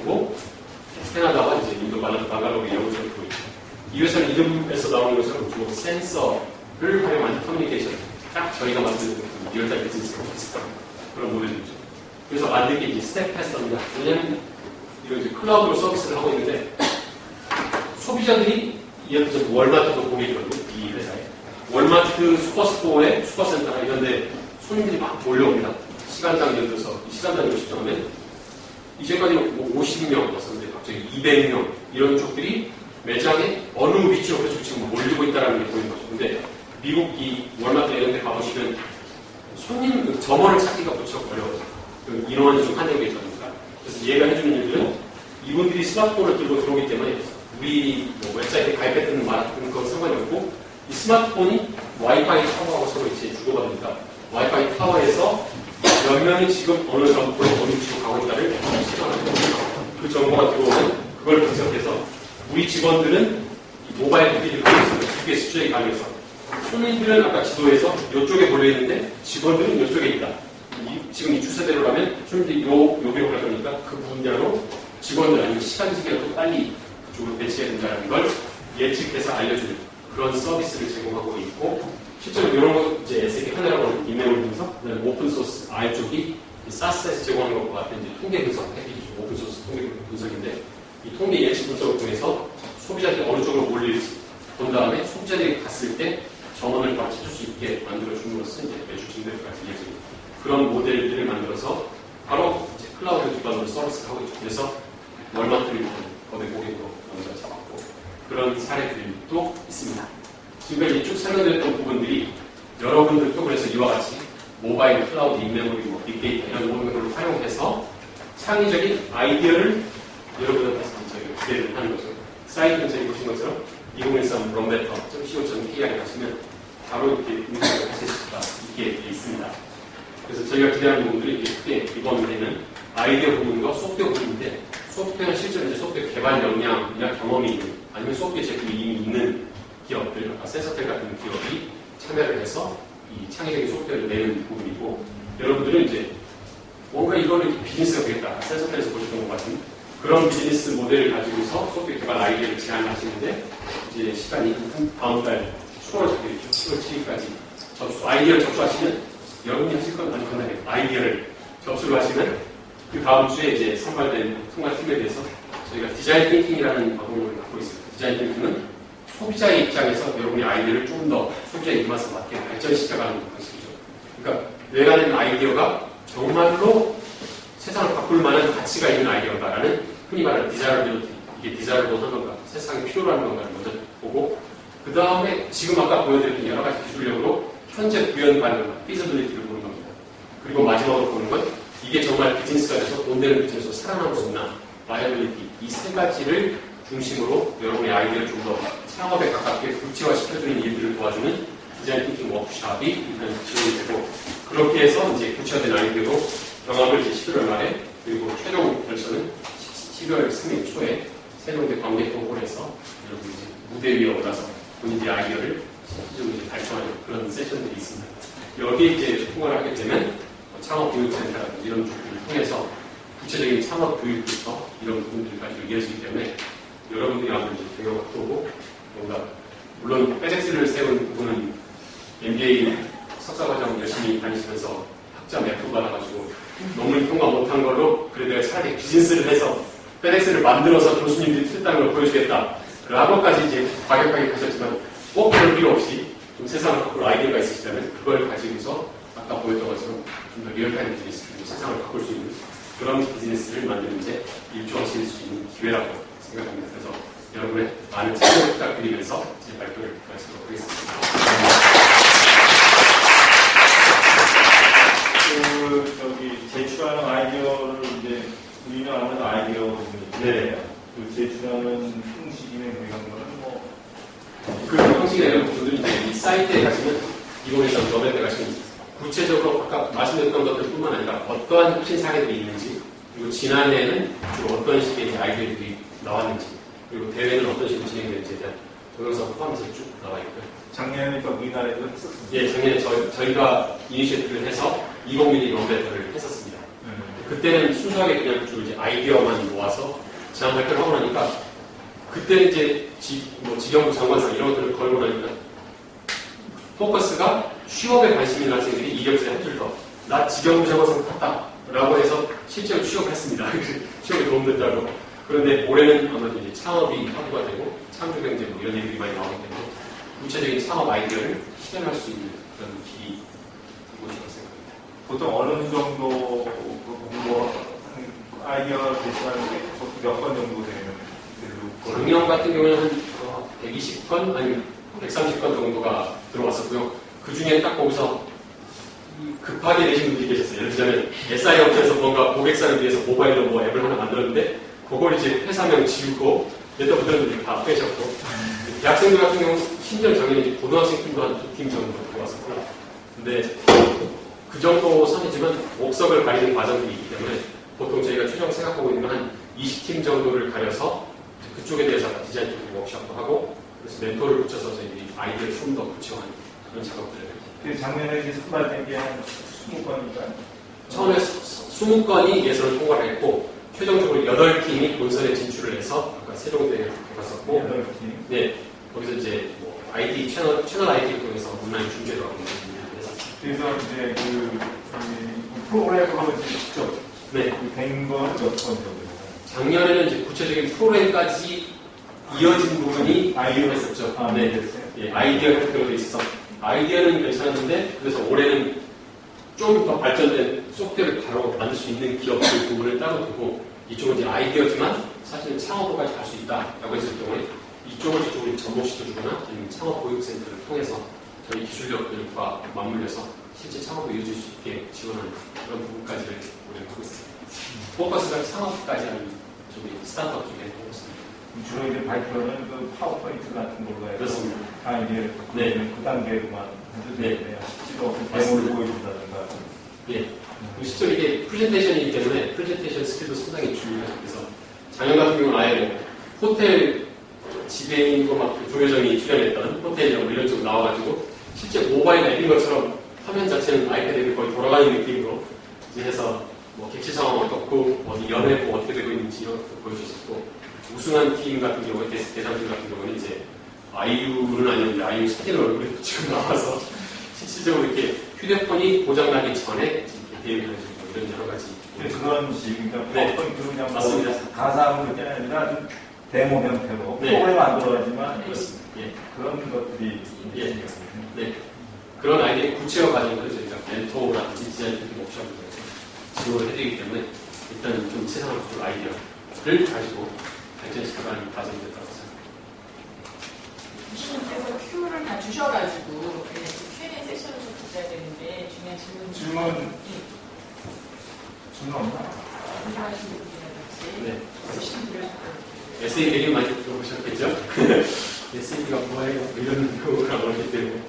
만들고 캐나다와 이제 인도 방갈로그 이런 것을 보고 있죠. 이 회사는 이름에서 나오는 것처럼 주로 센서를 활용한 커뮤니케이션, 딱 저희가 만드는 리얼타임 비즈니스랑 비슷한 그런 모델이죠. 그래서 만든 게 이제 스텝패스입니다. 왜냐하면 이런 이제 클라우드로 서비스를 하고 있는데 소비자들이 예를 들어서 월마트도 보이거든요. 이 회사에 월마트 슈퍼스토어에 슈퍼센터나 이런 데 손님들이 막 몰려옵니다. 시간당 예를 들어서 시간당으로 측정하면 이제까지 뭐 50명 왔었는데 갑자기 200명 이런 쪽들이 매장에 어느 위치로 계속 지금 몰리고 있다는 게 보이는 거죠. 근데 미국 이 월마트 이런 데 가보시면 손님 점원을 찾기가 무척 어려워요. 인원이 좀 한정돼 있다 보니까. 그래서 얘가 해주는 일들은 이분들이 스마트폰을 들고 들어오기 때문에 우리 뭐 웹사이트에 가입했든 말았든 그건 상관이 없고 이 스마트폰이 와이파이 타워하고 서로 이제 주고받으니까 와이파이 타워에서 몇 명이 지금 어느 정보에 어느 위치로 가고 있다를 실현하는 거예요. 그 정보가 들어오면 그걸 분석해서 우리 직원들은 이 모바일 무기를 GPS 수정이 가능해서 손님들은 아까 지도에서 이쪽에 몰려있는데 직원들은 이쪽에 있다. 지금 이 추세대로 가면 손님들이 여기로 갈 거니까 그 분야로 직원들 아니면 시간직이라도 빨리 그쪽으로 배치해야 된다는 걸 예측해서 알려주는 그런 서비스를 제공하고 있고 실제로 이런 거 이제 SAP 하나라고 인명을 분석, 그다음에 오픈소스 R 쪽이 사스에서 제공하는 것과 같은 이제 통계 분석 패키지죠. 오픈소스 통계 분석인데 이 통계 예측 분석을 통해서 소비자들이 어느 쪽으로 몰릴지 본 다음에 소비자들이 갔을 때 전원을 바로 찾을 수 있게 만들어줌으로써 이제 매출 증대까지 이어지는 그런 모델들을 만들어서 바로 이제 클라우드 기반으로 서비스를 하고 있죠. 그래서 월마트를 거대 고객으로 먼저 잡았고 그런 사례들도 있습니다. 지금까지 쭉 설명드렸던 부분들이 여러분들도 그래서 이와 같이 모바일, 클라우드, 인메모리, 뭐 빅데이터 이런 모든 걸 활용해서 창의적인 아이디어를 여러분한테 기대를 하는 거죠. 사이트 근처에 보신 것처럼 2013 럼베터.co.kr에 가시면 바로 이렇게 인터넷을 하실 수가 있게 되어 있습니다. 그래서 저희가 기대하는 부분들이 이렇게 크게 이번에는 아이디어 부분과 소프트웨어 부분인데 소프트웨어는 실제로 이제 소프트웨어 개발 역량이나 경험이 있는 아니면 소프트웨어 제품이 이미 있는 기업들, 아까 센서텔 같은 기업이 참여를 해서 이 창의적인 소프트웨어를 내는 부분이고 여러분들은 이제 뭔가 이거를 비즈니스가 되겠다. 센서텔에서 보셨던 것 같은 그런 비즈니스 모델을 가지고서 소프트웨어 개발 아이디어를 제안하시는데 이제 시간이 다음 달 10월 적혀있죠. 10월 7일까지 아이디어를 접수하시면 여러분이 하실 건 아주 간단해요. 아이디어를 접수를 하시면 그 다음 주에 이제 선발된 통과팀에 대해서 저희가 디자인 띵킹이라는 방법을 갖고 있습니다. 디자인 띵킹은 소비자의 입장에서 여러분의 아이디어를 좀 더 소비자의 입맛에 맞게 발전시켜가는 방식이죠. 그러니까 내가 낸 아이디어가 정말로 세상을 바꿀 만한 가치가 있는 아이디어다라는 흔히 말하는 디자이어빌리티, 이게 디자이어블 한 건가, 세상에 필요로 하는 건가를 먼저 보고 그 다음에 지금 아까 보여드렸던 여러 가지 기술력으로 현재 구현 가능한 피지빌리티를 보는 겁니다. 그리고 마지막으로 보는 건 이게 정말 비즈니스가 돼서 돈 되는 비즈니스로 살아남을 수 있나, 바이어빌리티 이 세 가지를 중심으로 여러분의 아이디어를 좀 더 창업에 가깝게 구체화시켜주는 일들을 도와주는 디자인 띵킹 워크숍이 일단 지원이 되고 그렇게 해서 이제 구체화된 아이디어로 경합을 이제 11월 말에 그리고 최종 결선은 12월 3일 초에 세종대 관객동홀에서 여러분 이제 무대 위에 올라서 본인들의 아이디어를 실질적으로 이제 발표하는 그런 세션들이 있습니다. 여기에 이제 통과를 하게 되면 창업 교육센터라든지 이런 쪽들을 통해서 구체적인 창업 교육부터 이런 부분들까지 이어지기 때문에 여러분들이 아무래도 이제 경영을 앞두고 뭔가 물론 페덱스를 세운 부분은 MBA 석사과정 열심히 다니시면서 학자 F 받아가지고 논문 통과 못한 걸로 그래 내가 차라리 비즈니스를 해서 페덱스를 만들어서 교수님들이 틀렸다는 걸 보여주겠다. 라는 것까지 이제 과격하게 하셨지만 꼭 그럴 필요 없이 좀 세상을 바꿀 아이디어가 있으시다면 그걸 가지고서 아까 보였던 것처럼 좀 더 리얼타임 비즈니스, 세상을 바꿀 수 있는 그런 비즈니스를 만드는 데 일조하실 수 있는 기회라고 생각합니다. 그래서 여러분의 많은 참여 부탁드리면서 제 발표를 마치도록 하겠습니다. 제출하는 아이디어를 이제 우리가 아는 아이디어인데 네. 그 제출하는 형식이나 이런 거는 뭐 그 형식이나 이런 부분들은 이제 이 사이트에 가시면 2013 너베트에 가시면 구체적으로 아까 말씀드렸던 것들뿐만 아니라 어떠한 혁신 사례들이 있는지 그리고 지난해에는 주로 어떤 식의 이제 아이디어들이 나왔는지 그리고 대회는 어떤 식으로 진행되는지에 대한 동영상 포함해서 쭉 나와 있고요. 작년에 또 우리나라에도 했었습니다. 예, 작년에 저희가 이니셔티브를 해서 20mm 럼베터를 했었습니다. 그때는 순수하게 그냥 좀 이제 아이디어만 모아서 제안 발표를 하고 나니까 그때는 이제 직영부 장관상 이런 것들을 걸고 나니까 포커스가 취업에 관심 있는 학생들이 이력서에 한 줄 더. 나 직영부 장관상 탔다. 라고 해서 실제로 취업을 했습니다. 취업에 도움됐다고. 그런데 올해는 아마도 이제 창업이 확보가 되고 창조경제 뭐 이런 얘기들이 많이 나오기 때문에 구체적인 창업 아이디어를 실현할 수 있는 그런 길이 이곳이라고 생각합니다. 보통 어느 정도 공부 아이디어가 제시하는데 보통 몇 건 정도 되는 작년 같은 경우는 한 120건 아니면 130건 정도가 들어왔었고요. 그 중에 딱 거기서 급하게 내신 분들이 계셨어요. 예를 들자면 SI 업체에서 뭔가 고객사를 위해서 모바일로 뭐 앱을 하나 만들었는데 그걸 이제 회사명 지우고 냈던 분들은 다 빼셨고 대학생들 같은 경우 심지어 작년에 이제 고등학생 팀도 한 2팀 정도 들어왔었고 근데 그 정도 선이지만 목석을 가리는 과정들이 있기 때문에 보통 저희가 최종 생각하고 있는 건 한 20팀 정도를 가려서 그쪽에 대해서 디자인 쪽으로 워크숍도 하고 그래서 멘토를 붙여서 저희들이 아이디어를 좀 더 구체화하는 그런 작업들을 그 작년에 이제 선발된 게 한 20건인가요? 처음에 20건이 예선을 통과를 했고 최종적으로 8팀이 본선에 진출을 해서 아까 세종대회를 갔었고 8팀? 네, 거기서 이제 뭐 IT 채널 IT를 통해서 온라인 중계도 하고 그래서 이제 그 프로그램으로 이제 직접 네. 된 건 몇 건 정도? 작년에는 이제 구체적인 프로그램까지 이어진 부분이 아이디어 했었죠. 네, 네. 됐어요. 예, 아이디어 형태로 돼 있어서 아이디어는 괜찮았는데 그래서 올해는 좀 더 발전된 소프트웨어를 바로 만들 수 있는 기업들 부분을 따로 두고 이쪽은 이제 아이디어지만 사실은 창업까지 갈 수 있다라고 했을 경우에 이쪽을 이쪽으로 접목시켜주거나 아니면 창업 보육센터를 통해서 저희 기술력들과 맞물려서 실제 창업을 이어질 수 있게 지원하는 그런 부분까지를 우리는 하고 있습니다. 포커스가 창업까지 하는 쪽이 스타트업 쪽에 하고 있습니다. 주로 이제 발표는 그 파워포인트 같은 걸로 해서 그렇습니다. 이제 네. 그 단계로만 해도 네. 되는데요. 실제로 데모를 맞습니다. 보여준다든가. 예. 실제로 이게 프레젠테이션이기 때문에 프레젠테이션 스킬도 상당히 중요해요. 그래서 작년 같은 경우는 아예 뭐 호텔 지배인으로 막 조효정이 출연했던 호텔이나 뭐 이런 쪽으로 나와가지고 실제 모바일 앱인 것처럼 화면 자체는 아이패드 앱이 거의 돌아가는 느낌으로 이제 해서 뭐 객실 상황 어떻고 어디 연회고 어떻게 되고 있는지 이런 것도 보여주셨고 우승한 팀 같은 경우에 대상팀 같은 경우는 이제 아이유는 아니었는데 아이유 스킨 얼굴이 지금 나와서 실질적으로 이렇게 휴대폰이 고장나기 전에 이렇게 대응을 해주고 이런 여러 가지 그런 식이니까 네. 파워포인트로 그냥 맞습니다. 뭐 가상으로 그게 아니라 좀 데모 형태로 네. 프로그램 안 들어가지만 그렇습니다. 예. 그런 것들이 예. 있는 네. 그런 아이디어 구체화 과정을 저희가 멘토라든지 디자인 팀 옵션을 통해서 지원을 해드리기 때문에 일단은 좀 세상을 바꿀 아이디어를 가지고 발전시켜가는 과정이 됐다고 생각합니다. 교수님께서 큐를 다 주셔가지고 Q&A 세션을 좀 가져야 되는데 중요한 질문 질문 없나? 궁금하신 분들이라든지 네. question 드려주셨거든요. SE 얘기 많이 들어보셨겠죠? SE가 뭐예요? 이런 경우가 많기 때문에